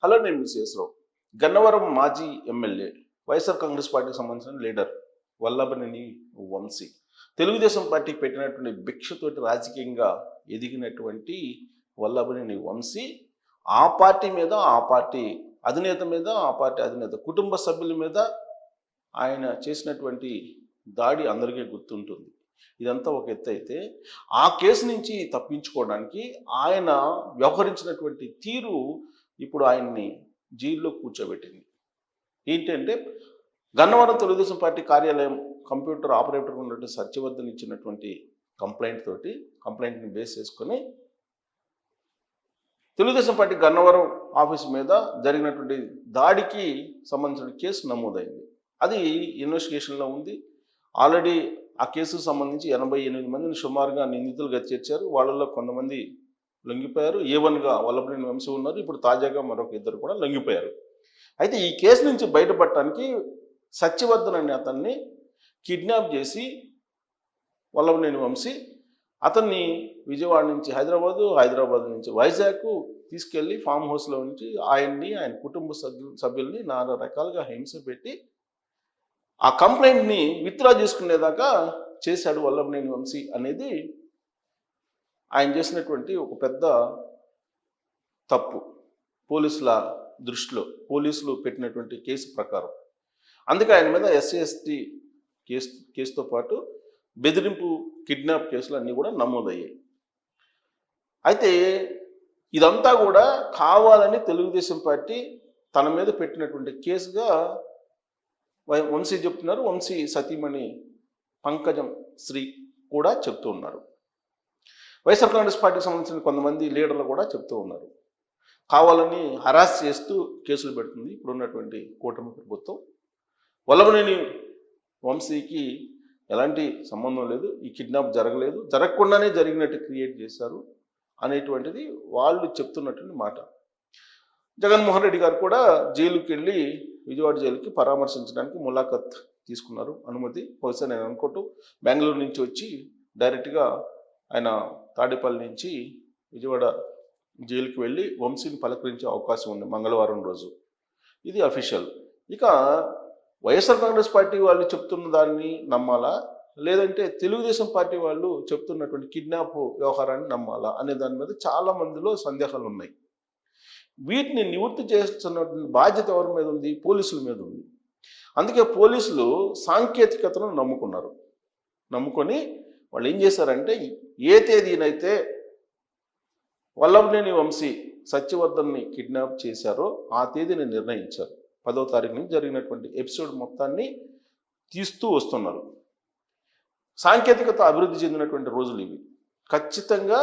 Hello, నేను విశ్వేశ్వరరావు. గన్నవరం మాజీ MLA, YSR Congress పార్టీకి సంబంధించిన లీడర్ వల్లభనేని వంశీ తెలుగుదేశం పార్టీకి పెట్టినటువంటి భిక్షతోటి రాజకీయంగా ఎదిగినటువంటి వల్లభనేని వంశీ ఆ పార్టీ మీద, ఆ పార్టీ అధినేత మీద, ఆ పార్టీ అధినేత కుటుంబ సభ్యుల మీద ఆయన చేసినటువంటి దాడి అందరికీ గుర్తుంటుంది. ఇదంతా ఒక ఎత్తు అయితే, ఆ కేసు నుంచి తప్పించుకోవడానికి ఆయన వ్యవహరించినటువంటి తీరు ఇప్పుడు ఆయన్ని జైల్లో కూర్చోబెట్టింది. ఏంటంటే, గన్నవరం తెలుగుదేశం పార్టీ కార్యాలయం కంప్యూటర్ ఆపరేటర్ ఉన్నటువంటి సత్యవర్ధన్ ఇచ్చినటువంటి కంప్లైంట్ని బేస్ చేసుకొని తెలుగుదేశం పార్టీ గన్నవరం ఆఫీస్ మీద జరిగినటువంటి దాడికి సంబంధించిన కేసు నమోదైంది. అది ఇన్వెస్టిగేషన్లో ఉంది. ఆల్రెడీ ఆ కేసుకు సంబంధించి 88 మందిని సుమారుగా నిందితులుగా చేర్చారు. వాళ్ళలో కొంతమంది లొంగిపోయారు. A1గా వల్లభనేని వంశీ ఉన్నారు. ఇప్పుడు తాజాగా మరొక ఇద్దరు కూడా లొంగిపోయారు. అయితే ఈ కేసు నుంచి బయటపడటానికి సత్యవర్ధన్ అనే అతన్ని కిడ్నాప్ చేసి వల్లభనేని వంశీ అతన్ని విజయవాడ నుంచి హైదరాబాద్ నుంచి వైజాగ్ తీసుకెళ్లి ఫామ్ హౌస్లో ఉంచి ఆయన కుటుంబ సభ్యుల్ని నానా రకాలుగా హింస పెట్టి ఆ కంప్లైంట్ని విత్డ్రా చేసుకునేదాకా చేశాడు వల్లభనేని వంశీ అనేది ఆయన చేసినటువంటి ఒక పెద్ద తప్పు పోలీసుల దృష్టిలో, పోలీసులు పెట్టినటువంటి కేసు ప్రకారం. అందుకే ఆయన మీద SC/ST కేసుతో పాటు బెదిరింపు, కిడ్నాప్ కేసులు అన్నీ కూడా నమోదయ్యాయి. అయితే ఇదంతా కూడా కావాలని తెలుగుదేశం పార్టీ తన మీద పెట్టినటువంటి కేసుగా వంశీ చెప్తున్నారు. వంశీ సతీమణి పంకజం శ్రీ కూడా చెప్తూ ఉన్నారు. వైఎస్ఆర్ కాంగ్రెస్ పార్టీకి సంబంధించిన కొంతమంది లీడర్లు కూడా చెప్తూ ఉన్నారు. కావాలని హరాస్ చేస్తూ కేసులు పెడుతుంది ఇప్పుడున్నటువంటి కూటమి ప్రభుత్వం. వల్లభనేని వంశీకి ఎలాంటి సంబంధం లేదు, ఈ కిడ్నాప్ జరగలేదు, జరగకుండానే జరిగినట్టు క్రియేట్ చేశారు అనేటువంటిది వాళ్ళు చెప్తున్నటువంటి మాట. జగన్మోహన్ రెడ్డి గారు కూడా జైలుకి వెళ్ళి విజయవాడ జైలుకి పరామర్శించడానికి ములాఖత్ తీసుకున్నారు, అనుమతి. బహుశా నేను అనుకుంటూ బెంగళూరు నుంచి వచ్చి డైరెక్ట్గా ఆయన తాడేపల్లి నుంచి విజయవాడ జైలుకి వెళ్ళి వంశీని పలకరించే అవకాశం ఉంది మంగళవారం రోజు. ఇది అఫీషియల్. ఇక వైఎస్ఆర్ కాంగ్రెస్ పార్టీ వాళ్ళు చెప్తున్న దాన్ని నమ్మాలా, లేదంటే తెలుగుదేశం పార్టీ వాళ్ళు చెప్తున్నటువంటి కిడ్నాప్ వ్యవహారాన్ని నమ్మాలా అనే దాని మీద చాలా మందిలో సందేహాలు ఉన్నాయి. వీటిని నివృత్తి చేస్తున్నటువంటి బాధ్యత ఎవరి మీద ఉంది? పోలీసుల మీద ఉంది. అందుకే పోలీసులు సాంకేతికతను నమ్ముకొని వాళ్ళు ఏం చేశారంటే, ఏ తేదీనైతే వల్లభనేని వంశీ సత్యవర్ధన్ని కిడ్నాప్ చేశారో ఆ తేదీని నిర్ణయించారు. 10వ తారీఖు నుంచి జరిగినటువంటి ఎపిసోడ్ మొత్తాన్ని తీస్తూ వస్తున్నారు. సాంకేతికత అభివృద్ధి చెందినటువంటి రోజులు ఇవి. ఖచ్చితంగా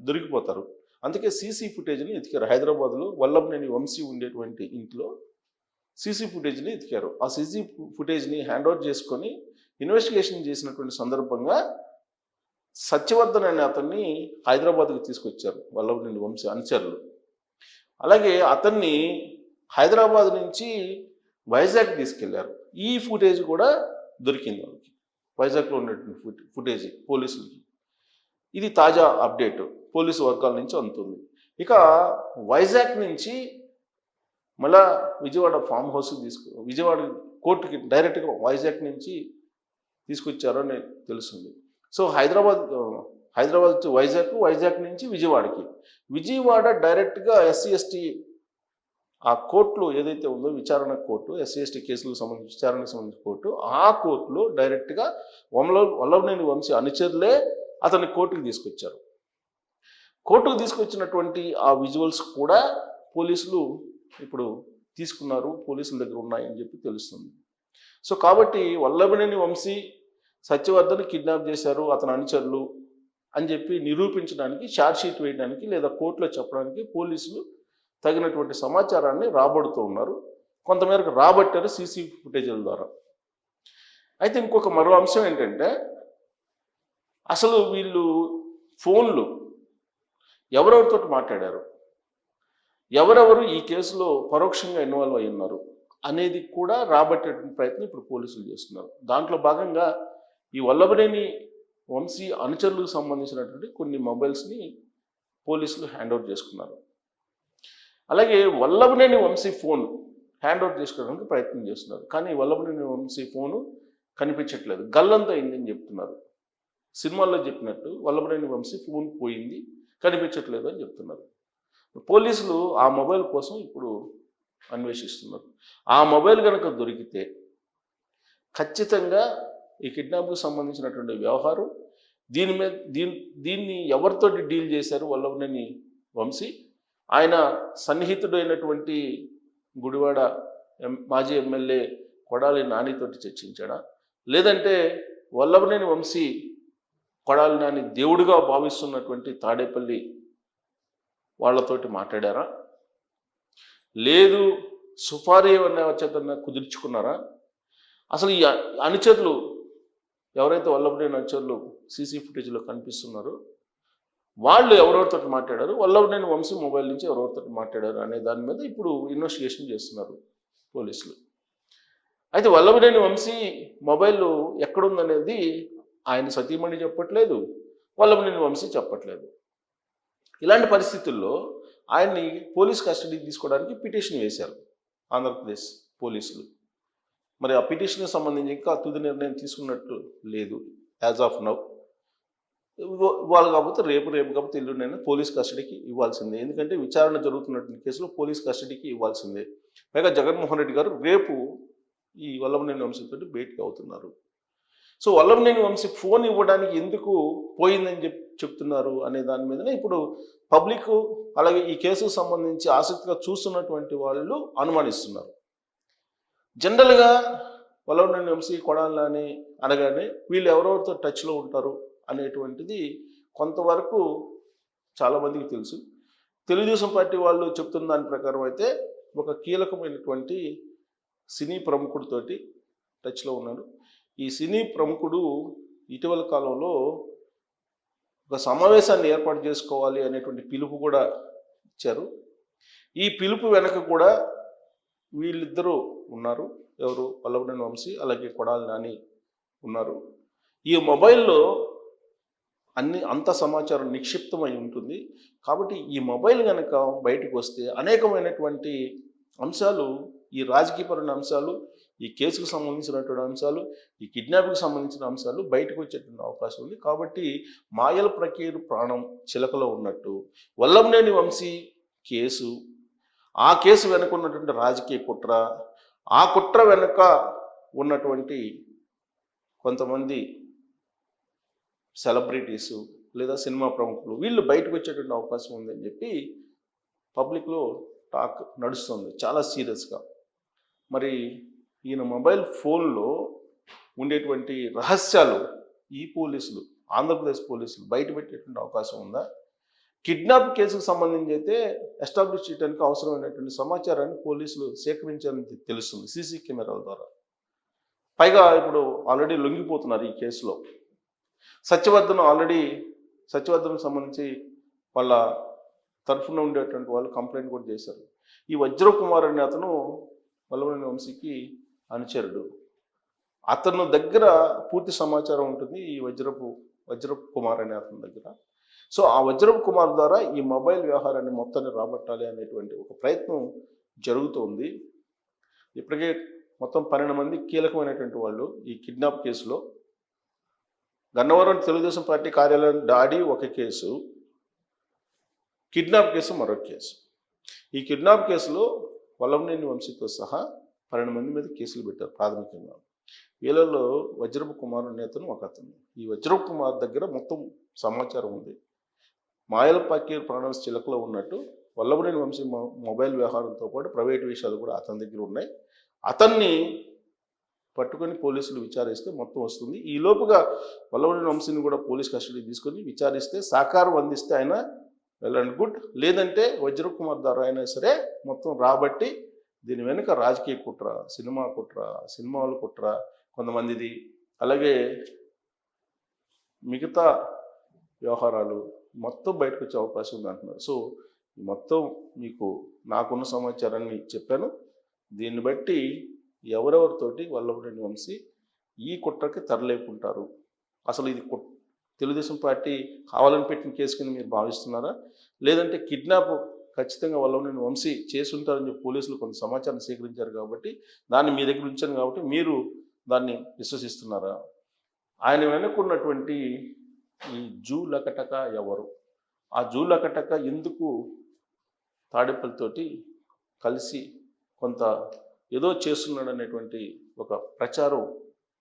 దొరికిపోతారు. అందుకే సీసీ ఫుటేజ్ని ఎతికారు. హైదరాబాద్లో వల్లభనేని వంశీ ఉండేటువంటి ఇంట్లో సీసీ ఫుటేజ్ని ఎతికారు. ఆ సీసీ ఫుటేజ్ని హ్యాండ్ ఓవర్ చేసుకొని ఇన్వెస్టిగేషన్ చేసినటువంటి సందర్భంగా సత్యవర్ధన్ అనే అతన్ని హైదరాబాద్కి తీసుకొచ్చారు వల్లభనేని వంశీ అనుచరులు. అలాగే అతన్ని హైదరాబాద్ నుంచి వైజాగ్ తీసుకెళ్లారు. ఈ ఫుటేజ్ కూడా దొరికింది వాళ్ళకి, వైజాగ్లో ఉన్నటువంటి ఫుటేజ్ పోలీసులకి. ఇది తాజా అప్డేట్ పోలీసు వర్గాల నుంచి అందుతుంది. ఇక వైజాగ్ నుంచి మళ్ళా విజయవాడ ఫామ్ హౌస్ విజయవాడ కోర్టుకి డైరెక్ట్గా వైజాగ్ నుంచి తీసుకొచ్చారో నాకు తెలుస్తుంది. సో హైదరాబాద్ టు వైజాగ్ నుంచి విజయవాడ డైరెక్ట్గా SC/ST ఆ కోర్టులో ఏదైతే ఉందో విచారణ కోర్టు, SC/ST కేసులకు సంబంధించి విచారణకు సంబంధించిన కోర్టు, ఆ కోర్టులో డైరెక్ట్గా వల్లభనేని వంశీ అనుచరులే అతన్ని కోర్టుకు తీసుకొచ్చారు. కోర్టుకు తీసుకొచ్చినటువంటి ఆ విజువల్స్ కూడా పోలీసులు ఇప్పుడు తీసుకున్నారు, పోలీసుల దగ్గర ఉన్నాయని చెప్పి తెలుస్తుంది. సో కాబట్టి వల్లభనేని వంశీ సత్యవర్ధన్ కిడ్నాప్ చేశారు అతని అనుచరులు అని చెప్పి నిరూపించడానికి, ఛార్జ్షీట్ వేయడానికి లేదా కోర్టులో చెప్పడానికి పోలీసులు తగినటువంటి సమాచారాన్ని రాబడుతూ ఉన్నారు. కొంతమేరకు రాబట్టారు సీసీ ఫుటేజీల ద్వారా. అయితే ఇంకొక మరో అంశం ఏంటంటే, అసలు వీళ్ళు ఫోన్లు ఎవరెవరితో మాట్లాడారు, ఎవరెవరు ఈ కేసులో పరోక్షంగా ఇన్వాల్వ్ అయి ఉన్నారు అనేది కూడా రాబట్టేటువంటి ప్రయత్నం ఇప్పుడు పోలీసులు చేస్తున్నారు. దాంట్లో భాగంగా ఈ వల్లభనేని వంశీ అనుచరులకు సంబంధించినటువంటి కొన్ని మొబైల్స్ని పోలీసులు హ్యాండ్ ఓవర్ చేసుకున్నారు. అలాగే Vallabhaneni Vamsi phone hand over చేసుకోవడానికి ప్రయత్నం చేస్తున్నారు. కానీ వల్లభనేని వంశీ ఫోను కనిపించట్లేదు, గల్లంత అయిందని చెప్తున్నారు. సినిమాల్లో చెప్పినట్టు వల్లభనేని వంశీ ఫోన్ పోయింది, కనిపించట్లేదు అని చెప్తున్నారు. పోలీసులు ఆ మొబైల్ కోసం ఇప్పుడు అన్వేషిస్తున్నారు. ఆ మొబైల్ కనుక దొరికితే ఖచ్చితంగా ఈ కిడ్నాప్కి సంబంధించినటువంటి వ్యవహారం దీన్ని ఎవరితోటి డీల్ చేశారు వల్లభనేని వంశీ, ఆయన సన్నిహితుడు అయినటువంటి గుడివాడ మాజీ ఎమ్మెల్యే కొడాలి నానితోటి చర్చించాడా, లేదంటే వల్లభనేని వంశీ కొడాలి నాని దేవుడిగా భావిస్తున్నటువంటి తాడేపల్లి వాళ్ళతోటి మాట్లాడారా, లేదు సుపారీ ఏమన్నా చేతన్నా కుదుర్చుకున్నారా? అసలు ఈ అనుచరులు ఎవరైతే వల్లభనేని అనుచరులు సీసీ ఫుటేజ్లో కనిపిస్తున్నారో వాళ్ళు ఎవరెవరితో మాట్లాడారు, వల్లభనేని వంశీ మొబైల్ నుంచి ఎవరెవరితో మాట్లాడారు అనే దాని మీద ఇప్పుడు ఇన్వెస్టిగేషన్ చేస్తున్నారు పోలీసులు. అయితే వల్లభనేని వంశీ మొబైల్ ఎక్కడుందనేది ఆయన సతీమణి చెప్పట్లేదు, వల్లభనేని వంశీ చెప్పట్లేదు. ఇలాంటి పరిస్థితుల్లో ఆయన్ని పోలీస్ కస్టడీకి తీసుకోవడానికి పిటిషన్ వేశారు ఆంధ్రప్రదేశ్ పోలీసులు. మరి ఆ పిటిషన్కి సంబంధించి ఇంకా తుది నిర్ణయం తీసుకున్నట్టు లేదు యాజ్ ఆఫ్ నౌ. ఇవాళ కాకపోతే రేపు కాకపోతే ఎల్లుండైనా పోలీస్ కస్టడీకి ఇవ్వాల్సిందే, ఎందుకంటే విచారణ జరుగుతున్నటువంటి కేసులో పోలీస్ కస్టడీకి ఇవ్వాల్సిందే. పైగా జగన్మోహన్ రెడ్డి గారు రేపు ఈ వల్లభనేని వంశీతో భేటీ అవుతున్నారు. సో వల్లభనేని వంశీ ఫోన్ ఇవ్వడానికి ఎందుకు పోయిందని చెప్తున్నారు అనే దాని మీదనే ఇప్పుడు పబ్లిక్ అలాగే ఈ కేసుకు సంబంధించి ఆసక్తిగా చూస్తున్నటువంటి వాళ్ళు అనుమానిస్తున్నారు. జనరల్గా వల్లభనేని వంశీ కొడాలి నాని అనగానే వీళ్ళు ఎవరెవరితో టచ్లో ఉంటారు అనేటువంటిది కొంతవరకు చాలామందికి తెలుసు. తెలుగుదేశం పార్టీ వాళ్ళు చెప్తున్న దాని ప్రకారం అయితే ఒక కీలకమైనటువంటి సినీ ప్రముఖుడితోటి టచ్లో ఉన్నాడు. ఈ సినీ ప్రముఖుడు ఇటీవల కాలంలో ఒక సమావేశాన్ని ఏర్పాటు చేసుకోవాలి అనేటువంటి పిలుపు కూడా ఇచ్చారు. ఈ పిలుపు వెనక కూడా వీళ్ళిద్దరూ ఉన్నారు, ఎవరు వల్లభనేని వంశీ అలాగే కొడాలి నాని ఉన్నారు. ఈ మొబైల్లో అంత సమాచారం నిక్షిప్తమై ఉంటుంది. కాబట్టి ఈ మొబైల్ కనుక బయటకు వస్తే అనేకమైనటువంటి అంశాలు, ఈ రాజకీయపరమైన అంశాలు, ఈ కేసుకు సంబంధించినటువంటి అంశాలు, ఈ కిడ్నాప్కి సంబంధించిన అంశాలు బయటకు వచ్చేటువంటి అవకాశం ఉంది. కాబట్టి మాయల ప్రకీరు ప్రాణం చిలకలో ఉన్నట్టు వల్లభనేని వంశీ కేసు, ఆ కేసు వెనుక ఉన్నటువంటి రాజకీయ కుట్ర, ఆ కుట్ర వెనుక ఉన్నటువంటి కొంతమంది సెలబ్రిటీసు లేదా సినిమా ప్రముఖులు వీళ్ళు బయటకు వచ్చేటువంటి అవకాశం ఉందని చెప్పి పబ్లిక్లో టాక్ నడుస్తుంది చాలా సీరియస్గా. మరి ఈయన మొబైల్ ఫోన్లో ఉండేటువంటి రహస్యాలు ఈ పోలీసులు, ఆంధ్రప్రదేశ్ పోలీసులు బయట పెట్టేటువంటి అవకాశం ఉందా? కిడ్నాప్ కేసుకు సంబంధించి అయితే ఎస్టాబ్లిష్ చేయడానికి అవసరమైనటువంటి సమాచారాన్ని పోలీసులు సేకరించాలని తెలుస్తుంది సీసీ కెమెరాల ద్వారా. పైగా ఇప్పుడు ఆల్రెడీ లొంగిపోతున్నారు ఈ కేసులో. సత్యవర్ధన్ సంబంధించి వాళ్ళ తరఫున ఉండేటువంటి వాళ్ళు కంప్లైంట్ కూడా చేశారు. ఈ వజ్రప్ కుమార్ అనే అతను వల్లభనేని వంశీకి అనుచరుడు, అతను దగ్గర పూర్తి సమాచారం ఉంటుంది ఈ వజ్రప్ కుమార్ అనే అతని దగ్గర. సో ఆ వజ్రప్ కుమార్ ద్వారా ఈ మొబైల్ వ్యవహారాన్ని మొత్తాన్ని రాబట్టాలి అనేటువంటి ఒక ప్రయత్నం జరుగుతుంది. ఇప్పటికే మొత్తం 12 మంది కీలకమైనటువంటి వాళ్ళు ఈ కిడ్నాప్ కేసులో. గన్నవరం తెలుగుదేశం పార్టీ కార్యాలయం దాడి ఒక కేసు, కిడ్నాప్ కేసు మరొక కేసు. ఈ కిడ్నాప్ కేసులో వల్లభనేని వంశీతో సహా 12 మంది మీద కేసులు పెట్టారు ప్రాథమికంగా. వీళ్ళలో వజ్రప్ కుమార్ నేతను ఒక అతను. ఈ వజ్రప్ కుమార్ దగ్గర మొత్తం సమాచారం ఉంది. మాయల పకీర్ ప్రాణం చిలకలో ఉన్నట్టు వల్లభనేని వంశీ మొబైల్ వ్యవహారంతో పాటు ప్రైవేట్ విషయాలు కూడా అతని దగ్గర ఉన్నాయి. అతన్ని పట్టుకొని పోలీసులు విచారిస్తే మొత్తం వస్తుంది. ఈ లోపుగా వల్లభనేని వంశీని కూడా పోలీస్ కస్టడీ తీసుకొని విచారిస్తే సహకారం అందిస్తే ఆయన వెల్ అండ్ గుడ్, లేదంటే వజ్రప్ కుమార్ ద్వారా అయినా సరే మొత్తం రాబట్టి దీని వెనుక రాజకీయ కుట్ర, సినిమాల కుట్ర కొంతమందిది, అలాగే మిగతా వ్యవహారాలు మొత్తం బయటకు వచ్చే అవకాశం ఉంది అంటున్నారు. సో మొత్తం మీకు నాకున్న సమాచారాన్ని చెప్పాను. దీన్ని బట్టి ఎవరెవరితోటి వల్లభనేని వంశీ ఈ కుట్రకి తరలేకుంటారు, అసలు ఇది తెలుగుదేశం పార్టీ కావాలని పెట్టిన కేసు కింద మీరు భావిస్తున్నారా, లేదంటే కిడ్నాప్ ఖచ్చితంగా నేను వంశీ చేసి ఉంటారని చెప్పి పోలీసులు కొంత సమాచారం సేకరించారు కాబట్టి దాన్ని మీ దగ్గర ఉంచాను కాబట్టి మీరు దాన్ని విశ్వసిస్తున్నారా? ఆయన వెనుకున్నటువంటి ఈ జూ లకటక ఎవరు? ఆ జూ లకటక ఎందుకు తాడేపల్లితోటి కలిసి కొంత ఏదో చేస్తున్నాడు అనేటువంటి ఒక ప్రచారం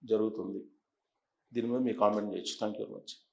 జరుగుతుంది. దీని మీద మీ కామెంట్ చేయొచ్చు. Thank you very much.